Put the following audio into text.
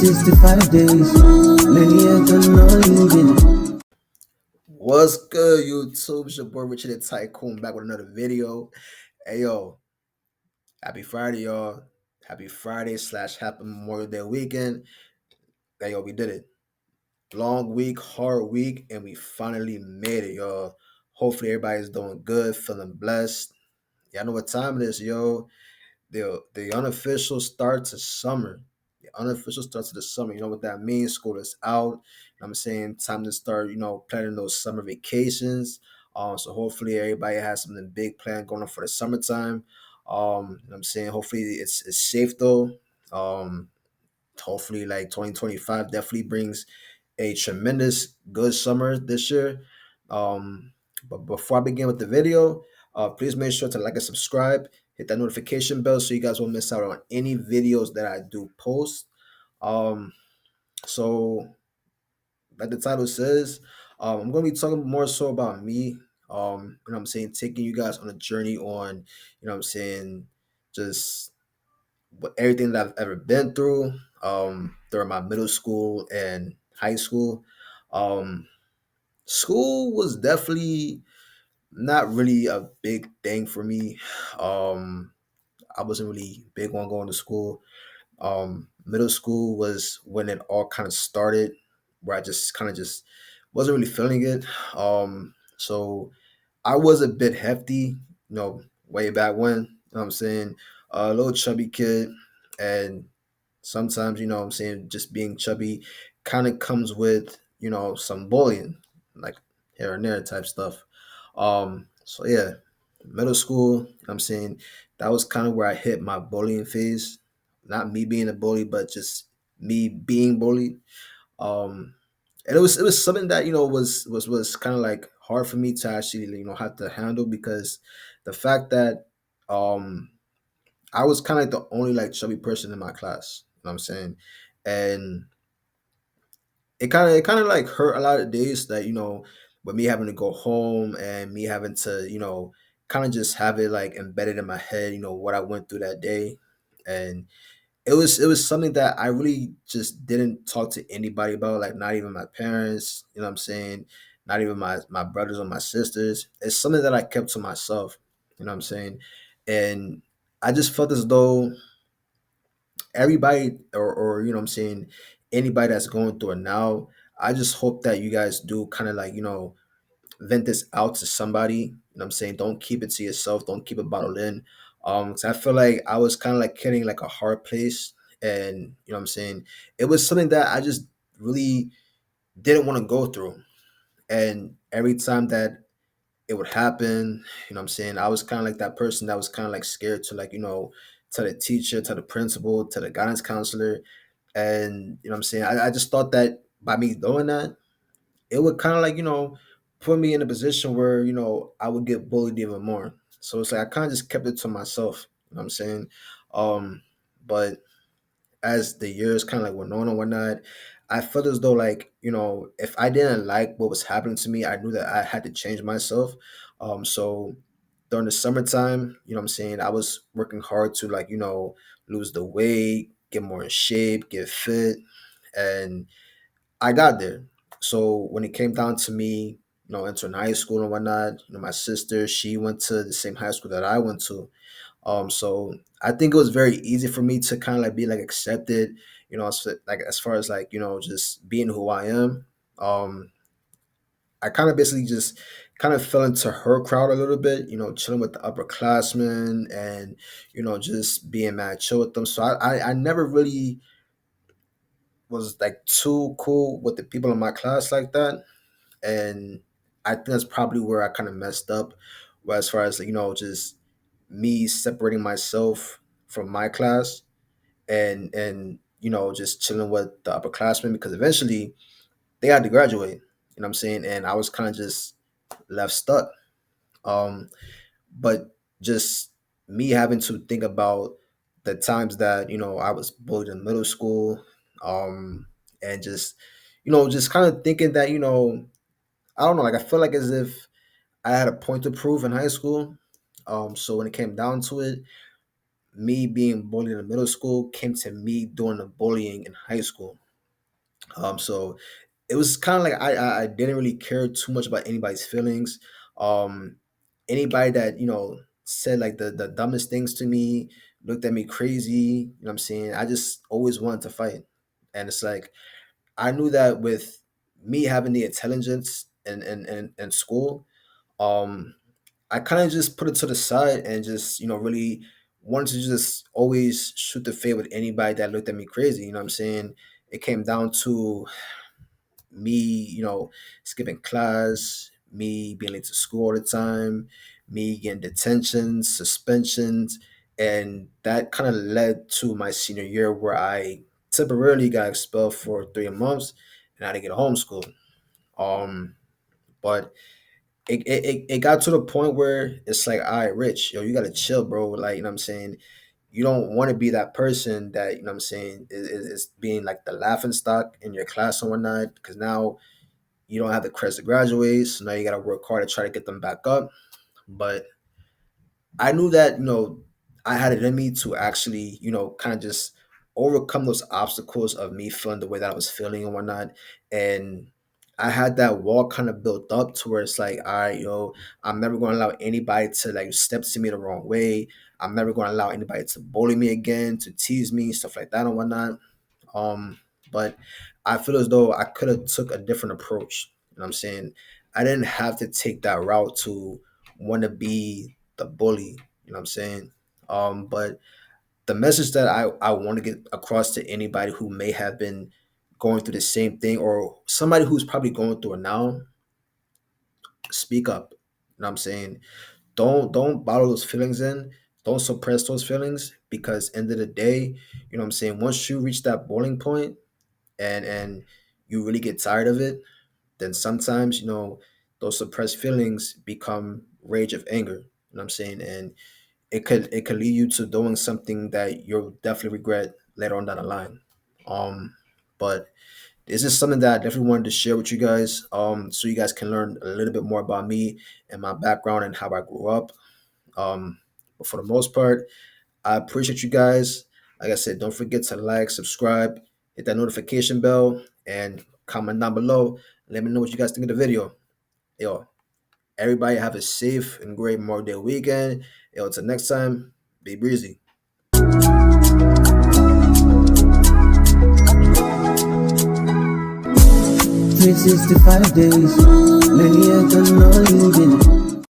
365 days. Many of them know you did. What's good, YouTube? It's your boy Richard the Tycoon back with another video. Hey yo, happy Friday, y'all. Happy Friday slash happy Memorial Day weekend. Hey yo, we did it. Long week, hard week, and we finally made it, y'all. Hopefully everybody's doing good, feeling blessed. Y'all know what time it is, yo. The unofficial start to summer. The unofficial start to the summer. You know what that means? School is out. I'm saying time to start, planning those summer vacations. So hopefully everybody has something big planned going on for the summertime. I'm saying hopefully it's safe though. Um, Hopefully like 2025 definitely brings a tremendous good summer this year. But before I begin with the video, please make sure to like and subscribe, hit that notification bell so you guys won't miss out on any videos that I do post. Um, so like the title says, I'm going to be talking more so about me. I'm saying taking you guys on a journey on, I'm saying just everything that I've ever been through during my middle school and high school. Um, School was definitely not really a big thing for me. Um, I wasn't really big on going to school. Middle school was when it all kind of started, where I just kind of just wasn't really feeling it. So I was a bit hefty, way back when. What I'm saying, a little chubby kid, and sometimes I'm saying just being chubby kind of comes with some bullying, like here and there type stuff. So yeah, middle school. I'm saying that was kind of where I hit my bullying phase. Not me being a bully, but just me being bullied. Um, and it was something that was kind of like hard for me to actually have to handle because the fact that um I was kind of like the only like chubby person in my class. You know what I'm saying? And it kind of like hurt a lot of days that with me having to go home and me having to kind of just have it like embedded in my head, what I went through that day. And it was something that I really just didn't talk to anybody about, like not even my parents, you know what I'm saying? Not even my brothers or my sisters. It's something that I kept to myself, you know what I'm saying? And I just felt as though everybody or you know what I'm saying, anybody that's going through it now, I just hope that you guys do kind of like, vent this out to somebody. You know what I'm saying? Don't keep it to yourself. Don't keep it bottled in. 'Cause I feel like I was kind of like hitting like a hard place, and you know what I'm saying. It was something that I just really didn't want to go through, and every time that it would happen, you know what I'm saying, I was kind of like that person that was kind of like scared to like tell the teacher, tell the principal, tell the guidance counselor, and you know what I'm saying. I just thought that by me doing that it would kind of like put me in a position where I would get bullied even more. So it's like I kind of just kept it to myself. You know what I'm saying? Um, but as the years kind of like went on and whatnot, I felt as though like if I didn't like what was happening to me, I knew that I had to change myself. So during the summertime, you know what I'm saying, I was working hard to like lose the weight, get more in shape, get fit, and I got there. So when it came down to me, entering high school and whatnot, my sister, she went to the same high school that I went to. So I think it was very easy for me to kind of like be like accepted, like as far as like, just being who I am. Um, I kind of basically just kind of fell into her crowd a little bit, chilling with the upperclassmen and, just being mad chill with them. So I never really was like too cool with the people in my class like that. And I think that's probably where I kind of messed up, where as far as like, just me separating myself from my class and just chilling with the upperclassmen because eventually they had to graduate. You know what I'm saying? And I was kind of just left stuck. Um, but just me having to think about the times that I was bullied in middle school, and just kind of thinking that I don't know, like I feel like as if I had a point to prove in high school. So when it came down to it, me being bullied in middle school came to me doing the bullying in high school. So it was kind of like I didn't really care too much about anybody's feelings. Um, Anybody that said like the dumbest things to me, looked at me crazy. You know what I'm saying? I just always wanted to fight, and it's like I knew that with me having the intelligence in school, um, I kind of just put it to the side and just really wanted to just always shoot the fade with anybody that looked at me crazy. You know what I'm saying? It came down to me, skipping class, me being late to school all the time, me getting detentions, suspensions, and that kind of led to my senior year where I temporarily got expelled for 3 months and I had to get homeschooled. Um, but it got to the point where it's like, all right, Rich, yo, you gotta chill, bro. Like, you know what I'm saying? You don't want to be that person that, you know what I'm saying, is being like the laughing stock in your class and whatnot. Because now you don't have the credits to graduate, so now you got to work hard to try to get them back up. But I knew that I had it in me to actually kind of just overcome those obstacles of me feeling the way that I was feeling and whatnot. And I had that wall kind of built up to where it's like, all right, I'm never going to allow anybody to like step to me the wrong way. I'm never going to allow anybody to bully me again, to tease me, stuff like that and whatnot. Um, but I feel as though I could have took a different approach. You know what I'm saying? I didn't have to take that route to want to be the bully. You know what I'm saying? But the message that I want to get across to anybody who may have been going through the same thing or somebody who's probably going through it now, speak up. You know what I'm saying? Don't bottle those feelings in. Don't suppress those feelings because end of the day, you know what I'm saying, once you reach that boiling point and you really get tired of it, then sometimes those suppressed feelings become rage of anger. You know what I'm saying? And it could lead you to doing something that you'll definitely regret later on down the line. Um, but this is something that I definitely wanted to share with you guys, so you guys can learn a little bit more about me and my background and how I grew up. But for the most part, I appreciate you guys. Like I said, don't forget to like, subscribe, hit that notification bell, and comment down below. Let me know what you guys think of the video. Yo, everybody have a safe and great Memorial Day weekend. Yo, until next time, be breezy. 365 days, many of them know you been